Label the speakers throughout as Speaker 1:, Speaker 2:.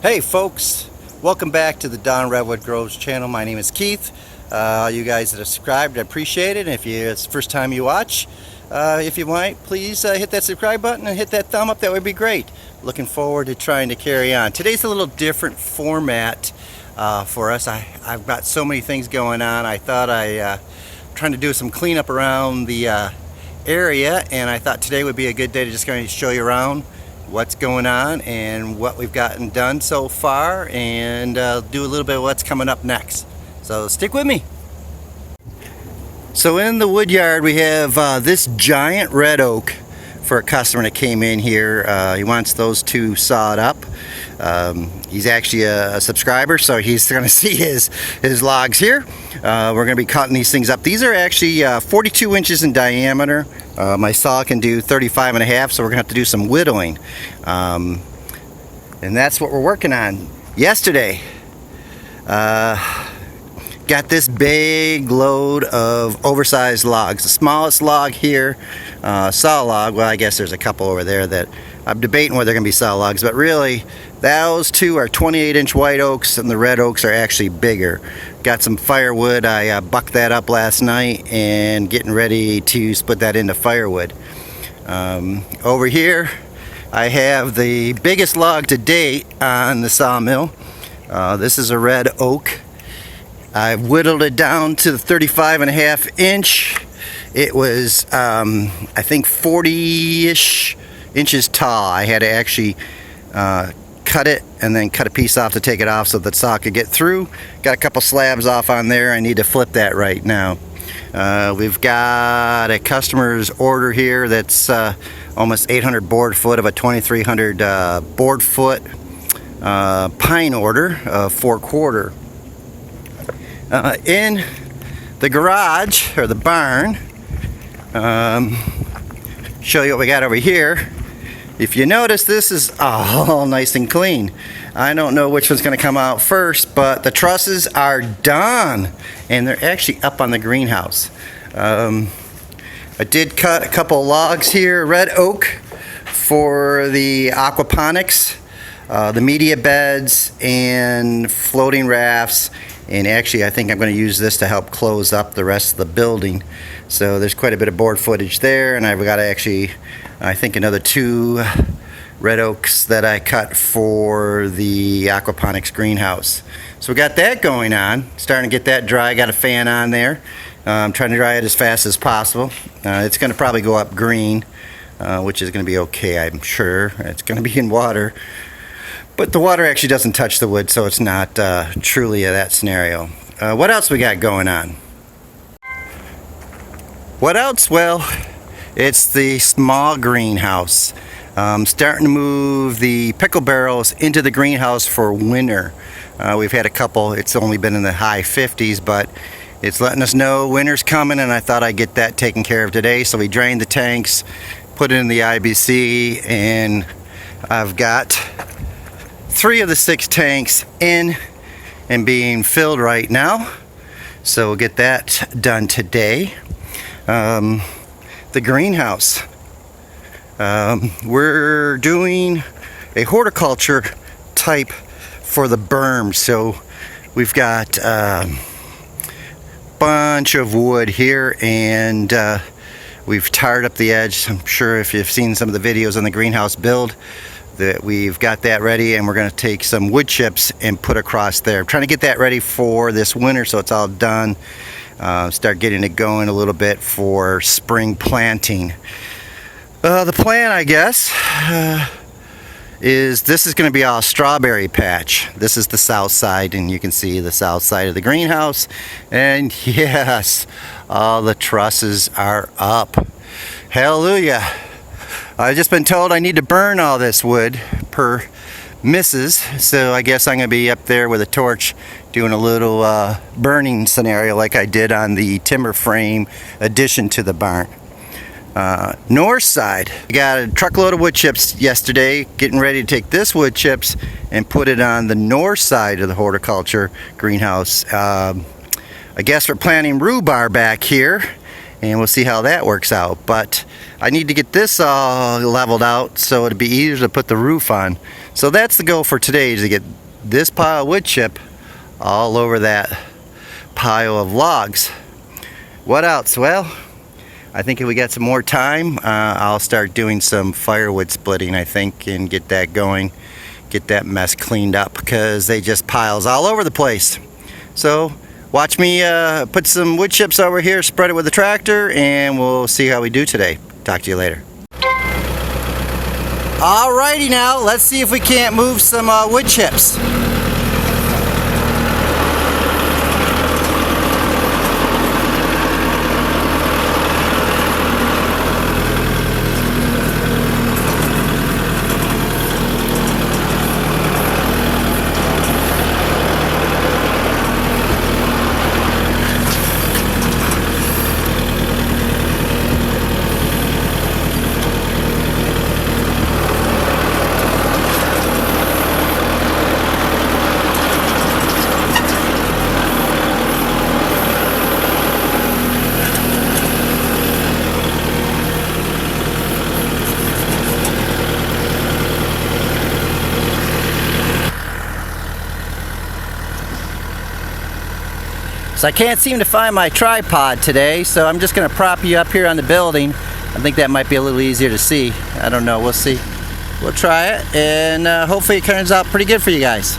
Speaker 1: Hey folks, welcome back to the Don Redwood Groves channel. My name is Keith. You guys that have subscribed, I appreciate it. If it's the first time you watch, if you might, please hit that subscribe button and hit that thumb up. That would be great. Looking forward to trying to carry on. Today's a little different format for us. I've got so many things going on. I thought trying to do some cleanup around the area, and I thought today would be a good day to just kind of show you around what's going on and what we've gotten done so far, and do a little bit of what's coming up next. So stick with me. So in the wood yard we have this giant red oak for a customer that came in here. He wants those two sawed up. He's actually a subscriber, so he's going to see his logs here. We're going to be cutting these things up. These are actually 42 inches in diameter. My saw can do 35 and a half, so we're going to have to do some whittling. And that's what we're working on. Yesterday, got this big load of oversized logs. The smallest log here, saw log, well, I guess there's a couple over there that I'm debating whether they're going to be saw logs, but really those two are 28-inch white oaks, and the red oaks are actually bigger. Got some firewood. I bucked that up last night and getting ready to split that into firewood. Over here I have the biggest log to date on the sawmill. This is a red oak. I've whittled it down to the 35 and a half inch. It was I think 40-ish inches tall. I had to actually cut it and then cut a piece off to take it off so the saw could get through. Got a couple slabs off on there. I need to flip that right now. We've got a customer's order here that's almost 800 board foot of a 2300 board foot pine order, 4/4. In the garage, or the barn, show you what we got over here. If you notice, this is all nice and clean. I don't know which one's going to come out first, but the trusses are done, and they're actually up on the greenhouse. I did cut a couple logs here, red oak, for the aquaponics, the media beds, and floating rafts. And actually I think I'm going to use this to help close up the rest of the building. So there's quite a bit of board footage there, and I've got actually, I think, another 2 red oaks that I cut for the aquaponics greenhouse. So we got that going on, starting to get that dry. Got a fan on there. I'm trying to dry it as fast as possible. It's going to probably go up green, which is going to be okay, I'm sure. It's going to be in water. But the water actually doesn't touch the wood, so it's not truly that scenario. What else we got going on? What else? Well, it's the small greenhouse. Starting to move the pickle barrels into the greenhouse for winter. We've had a couple. It's only been in the high 50s, but it's letting us know winter's coming, and I thought I'd get that taken care of today. So we drained the tanks, put it in the IBC, and I've got 3 of the 6 tanks in and being filled right now, so we'll get that done today. The greenhouse, we're doing a horticulture type for the berm, so we've got a bunch of wood here, and we've tarred up the edge. I'm sure if you've seen some of the videos on the greenhouse build, that we've got that ready, and we're going to take some wood chips and put across there. I'm trying to get that ready for this winter so it's all done. Start getting it going a little bit for spring planting. The plan, I guess, is this is going to be all strawberry patch. This is the south side, and you can see the south side of the greenhouse. And yes, all the trusses are up. Hallelujah. I've just been told I need to burn all this wood per missus, so I guess I'm going to be up there with a torch doing a little burning scenario like I did on the timber frame addition to the barn. North side, I got a truckload of wood chips yesterday, getting ready to take this wood chips and put it on the north side of the horticulture greenhouse. I guess we're planting rhubarb back here, and we'll see how that works out. But I need to get this all leveled out so it'll be easier to put the roof on. So that's the goal for today, is to get this pile of wood chip all over that pile of logs. What else? Well, I think if we got some more time, I'll start doing some firewood splitting, I think, and get that going, get that mess cleaned up, because they just piles all over the place. So watch me put some wood chips over here, spread it with the tractor, and we'll see how we do today. Talk to you later. Alrighty, now let's see if we can't move some wood chips. So I can't seem to find my tripod today, so I'm just going to prop you up here on the building. I think that might be a little easier to see. I don't know, we'll see. We'll try it, and hopefully it turns out pretty good for you guys.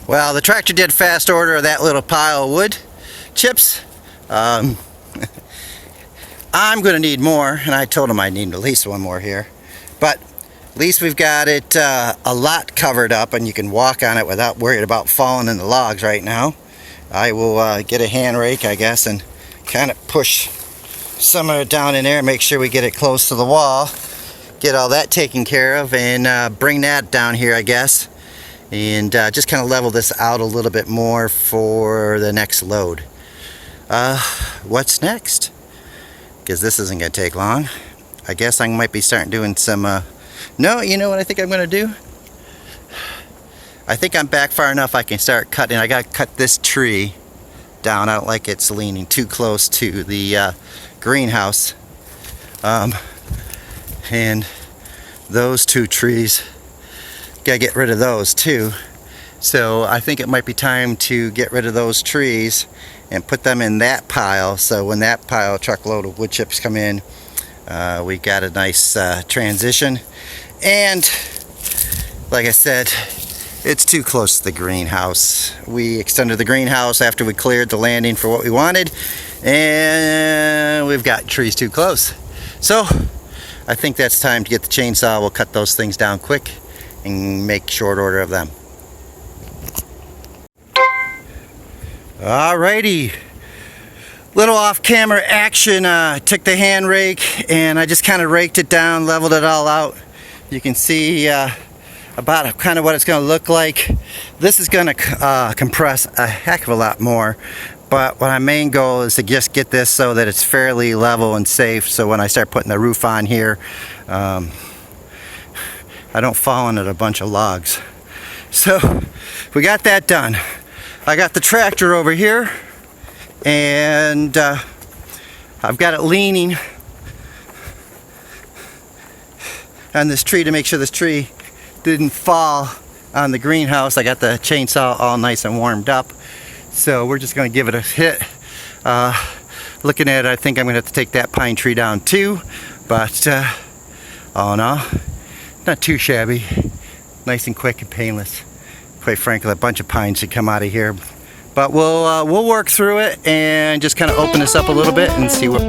Speaker 1: Well, the tractor did fast order that little pile of wood chips. I'm going to need more, and I told him I need at least one more here. But at least we've got it a lot covered up, and you can walk on it without worrying about falling in the logs right now. I will get a hand rake, I guess, and kind of push some of it down in there, make sure we get it close to the wall, get all that taken care of, and bring that down here, I guess. And just kind of level this out a little bit more for the next load. What's next? Because this isn't going to take long. I guess I might be starting doing some... No, you know what I think I'm going to do? I think I'm back far enough I can start cutting. I got to cut this tree down. I don't like it's leaning too close to the greenhouse. And those two trees, gotta get rid of those too. So I think it might be time to get rid of those trees and put them in that pile, so when that pile truckload of wood chips come in, we got a nice transition. And like I said, it's too close to the greenhouse. We extended the greenhouse after we cleared the landing for what we wanted, and we've got trees too close. So I think that's time to get the chainsaw. We'll cut those things down quick and make short order of them. Alrighty, little off-camera action. Took the hand rake and I just kind of raked it down, leveled it all out. You can see about kind of what it's going to look like. This is going to compress a heck of a lot more, but my main goal is to just get this so that it's fairly level and safe, so when I start putting the roof on here, I don't fall into a bunch of logs. So we got that done. I got the tractor over here, and I've got it leaning on this tree to make sure this tree didn't fall on the greenhouse. I got the chainsaw all nice and warmed up, so we're just going to give it a hit. Looking at it, I think I'm going to have to take that pine tree down too, but oh no, not too shabby. Nice and quick and painless. Quite frankly, a bunch of pines should come out of here, but we'll work through it and just kind of open this up a little bit and see what.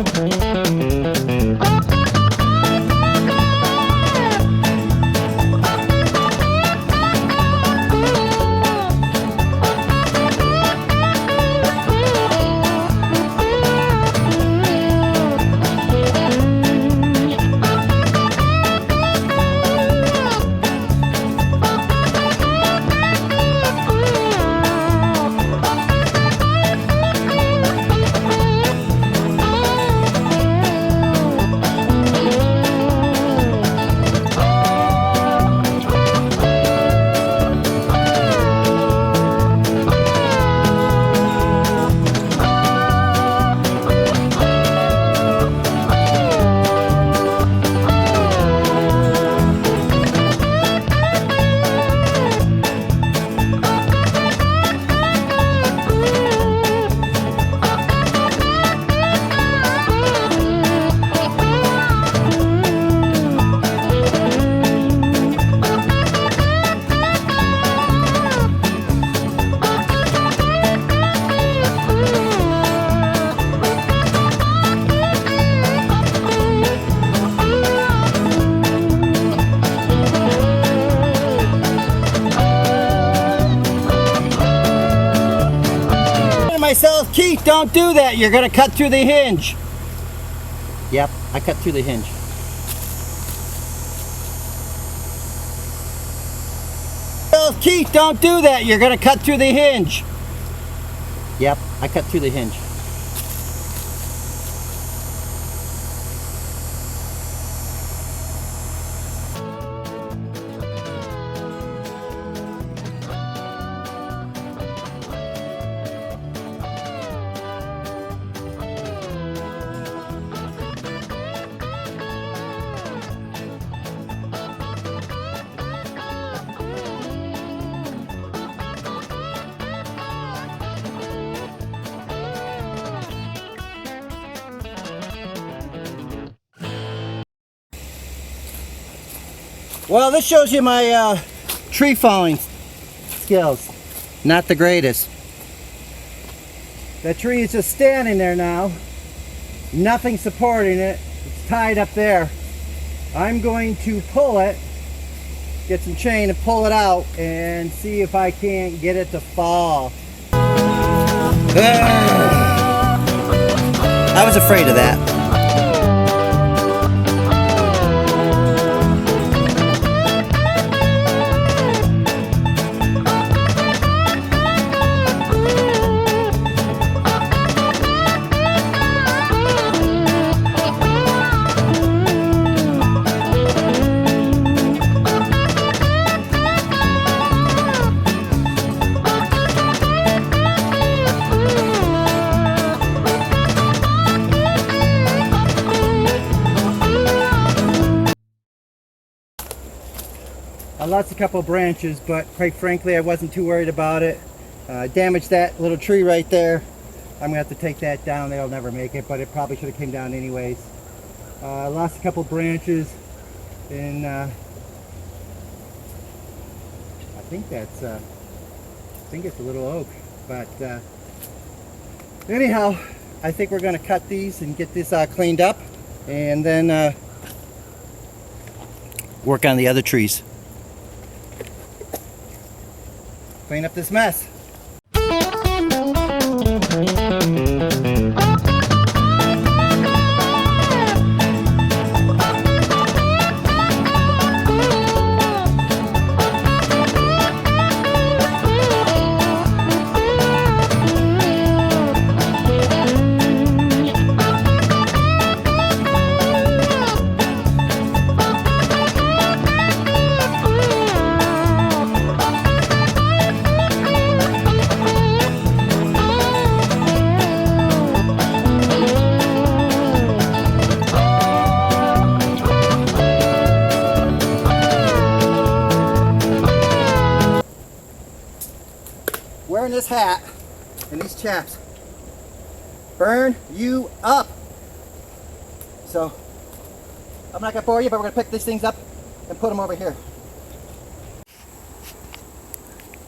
Speaker 1: Myself, Keith, don't do that. You're gonna cut through the hinge. Yep, I cut through the hinge. Myself, Keith, don't do that. You're gonna cut through the hinge. Yep, I cut through the hinge. Well, this shows you my tree falling skills. Not the greatest. The tree is just standing there now. Nothing supporting it. It's tied up there. I'm going to pull it, get some chain and pull it out and see if I can't get it to fall. I was afraid of that. I lost a couple branches, but quite frankly I wasn't too worried about it. Damaged that little tree right there. I'm gonna have to take that down. They'll never make it, but it probably should have came down anyways. Lost a couple branches, and I think it's a little oak. But anyhow, I think we're gonna cut these and get this cleaned up, and then work on the other trees. Clean up this mess. this hat and these chaps burn you up. So I'm not gonna bore you, but we're gonna pick these things up and put them over here.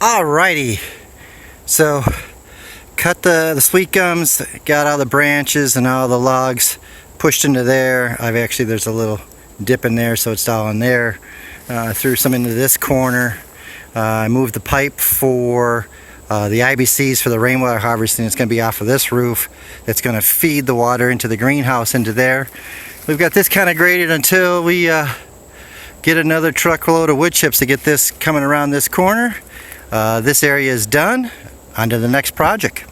Speaker 1: Alrighty, so cut the sweet gums, got all the branches and all the logs pushed into there. There's a little dip in there, so it's all in there. Threw some into this corner. I moved the pipe for the IBCs for the rainwater harvesting. It's going to be off of this roof. It's going to feed the water into the greenhouse into there. We've got this kind of graded until we get another truckload of wood chips to get this coming around this corner. This area is done. On to the next project.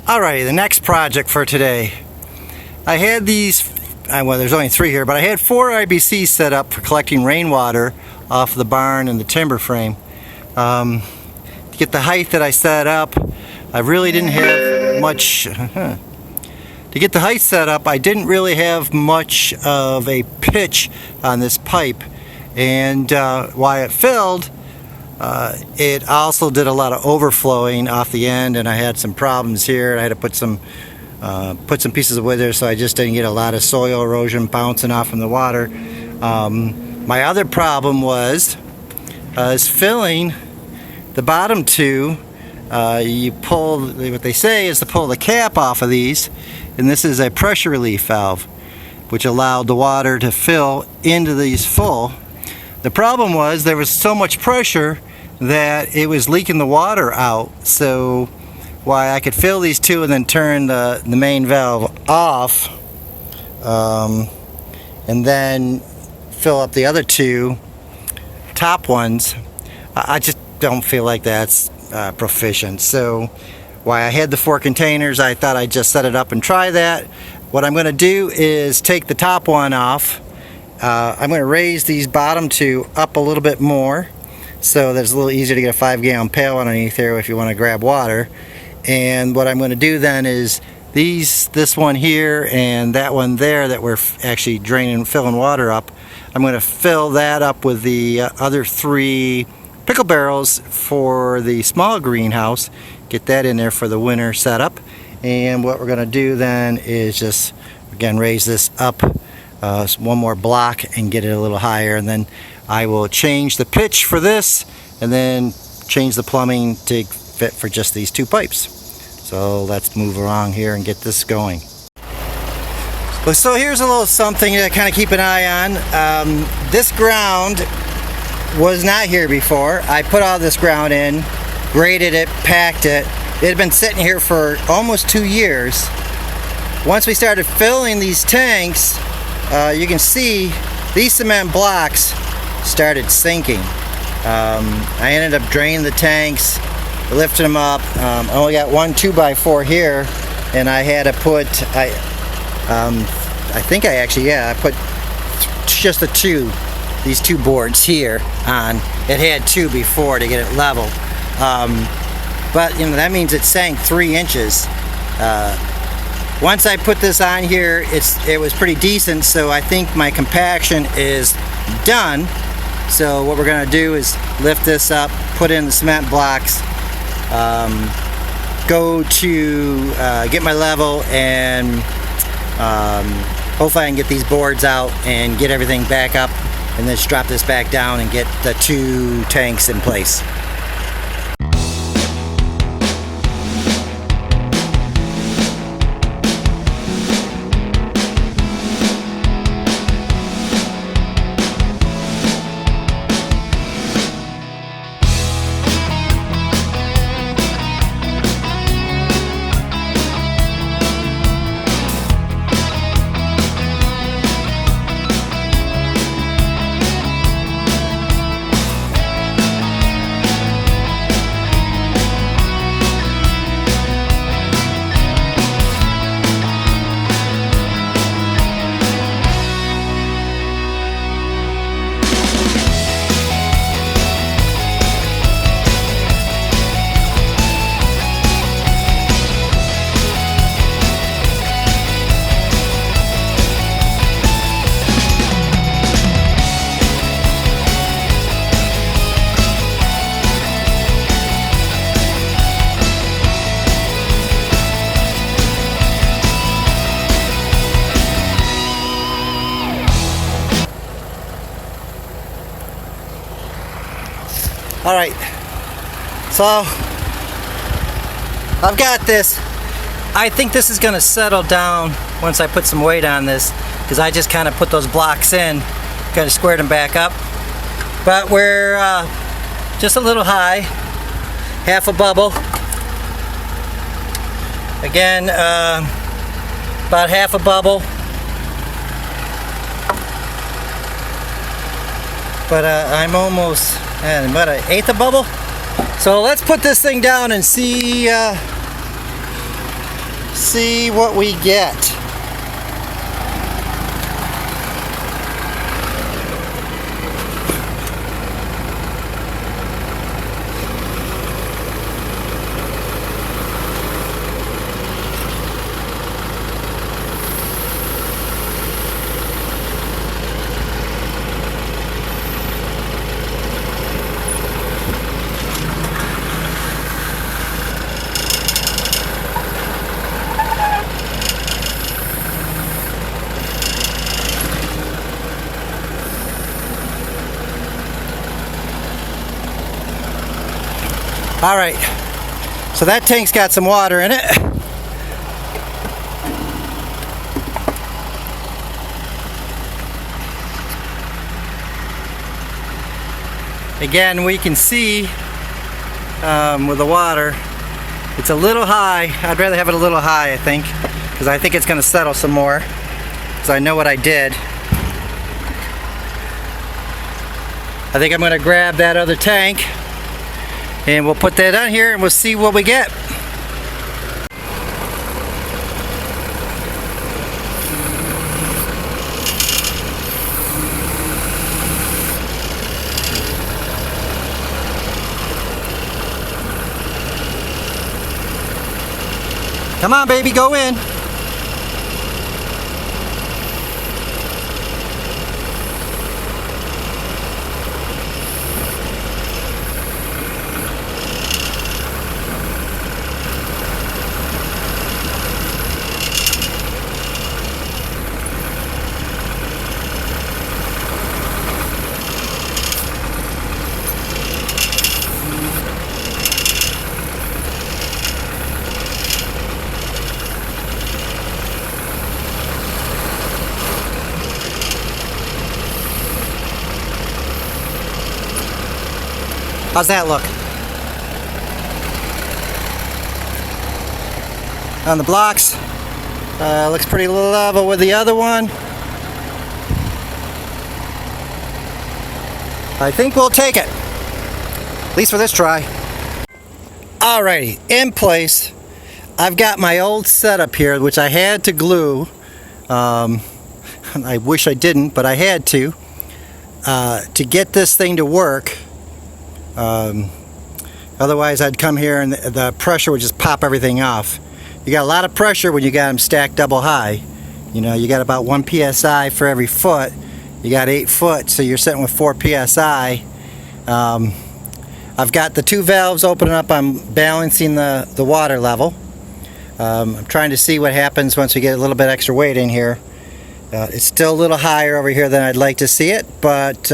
Speaker 1: Alrighty, the next project for today. I had these, well, there's only 3 here, but I had 4 IBCs set up for collecting rainwater off the barn and the timber frame. To get the height that I set up, I really didn't have much. To get the height set up, I didn't really have much of a pitch on this pipe, and while it filled, it also did a lot of overflowing off the end, and I had some problems here. I had to put some pieces of wood there, so I just didn't get a lot of soil erosion bouncing off from the water. My other problem was is filling the bottom 2. You pull, what they say is to pull the cap off of these, and this is a pressure relief valve which allowed the water to fill into these full. The problem was there was so much pressure that it was leaking the water out, so while I could fill these 2 and then turn the main valve off, and then fill up the other 2 top ones, I just don't feel like that's proficient. So while I had the 4 containers, I thought I'd just set it up and try that. What I'm going to do is take the top one off. I'm going to raise these bottom 2 up a little bit more, so that it's a little easier to get a 5-gallon pail underneath there if you want to grab water. And what I'm going to do then is this one here and that one there that we're actually draining, filling water up, I'm going to fill that up with the other 3 pickle barrels for the small greenhouse, get that in there for the winter setup. And what we're going to do then is just again raise this up one more block and get it a little higher, and then I will change the pitch for this and then change the plumbing to fit for just these 2 pipes. So let's move along here and get this going. So here's a little something to kind of keep an eye on. This ground was not here before. I put all this ground in, graded it, packed it. It had been sitting here for almost 2 years. Once we started filling these tanks, you can see these cement blocks started sinking. I ended up draining the tanks, lifting them up. I only got 1 2x4 here, and I had to put, I put just these 2 boards here on. It had 2 before to get it level, but that means it sank 3 inches. Once I put this on here, it was pretty decent, so I think my compaction is done. So what we're going to do is lift this up, put in the cement blocks, go to get my level, and hopefully I can get these boards out and get everything back up, and then just drop this back down and get the 2 tanks in place. Alright, so I've got this. I think this is going to settle down once I put some weight on this, because I just kind of put those blocks in, kind of squared them back up. But we're just a little high, half a bubble. Again, about half a bubble. But I'm almost, about an eighth a bubble. So let's put this thing down and see what we get. Alright, so that tank's got some water in it. Again, we can see with the water, it's a little high. I'd rather have it a little high, I think, because I think it's going to settle some more, because I know what I did. I think I'm going to grab that other tank, and we'll put that on here and we'll see what we get. Come on, baby, go in. How's that look? On the blocks, looks pretty level with the other one. I think we'll take it, at least for this try. Alrighty, in place. I've got my old setup here, which I had to glue. I wish I didn't, but I had to get this thing to work. Otherwise I'd come here and the pressure would just pop everything off. You got a lot of pressure when you got them stacked double high. You know, you got about 1 psi for every foot. You got 8 foot, so you're sitting with 4 psi. I've got the 2 valves opening up. I'm balancing the water level. I'm trying to see what happens once we get a little bit extra weight in here. It's still a little higher over here than I'd like to see it, but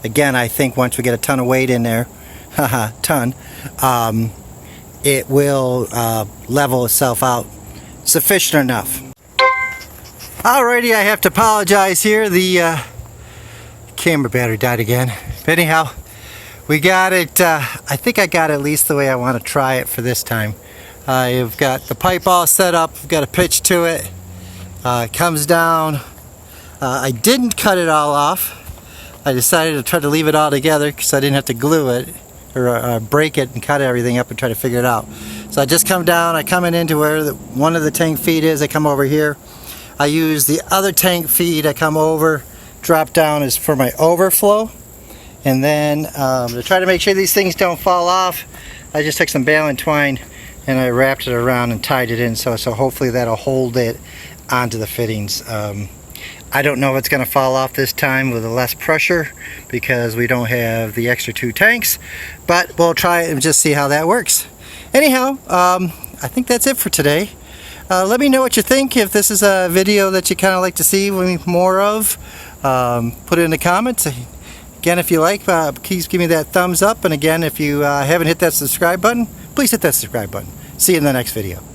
Speaker 1: again, I think once we get a ton of weight in there, it will level itself out sufficient enough. Alrighty, I have to apologize here. The camera battery died again. But anyhow, we got it. I think I got it at least the way I want to try it for this time. I've got the pipe all set up. I've got a pitch to it. It comes down. I didn't cut it all off. I decided to try to leave it all together because I didn't have to glue it or break it and cut everything up and try to figure it out. So I just come down, I come into where one of the tank feet is, I come over here. I use the other tank feed, I come over, drop down is for my overflow. And then to try to make sure these things don't fall off, I just took some baling twine and I wrapped it around and tied it in so hopefully that'll hold it onto the fittings. I don't know if it's going to fall off this time with the less pressure because we don't have the extra 2 tanks, but we'll try it and just see how that works. Anyhow, I think that's it for today. Let me know what you think. If this is a video that you kind of like to see more of, put it in the comments. Again, if you like, please give me that thumbs up. And again, if you haven't hit that subscribe button, please hit that subscribe button. See you in the next video.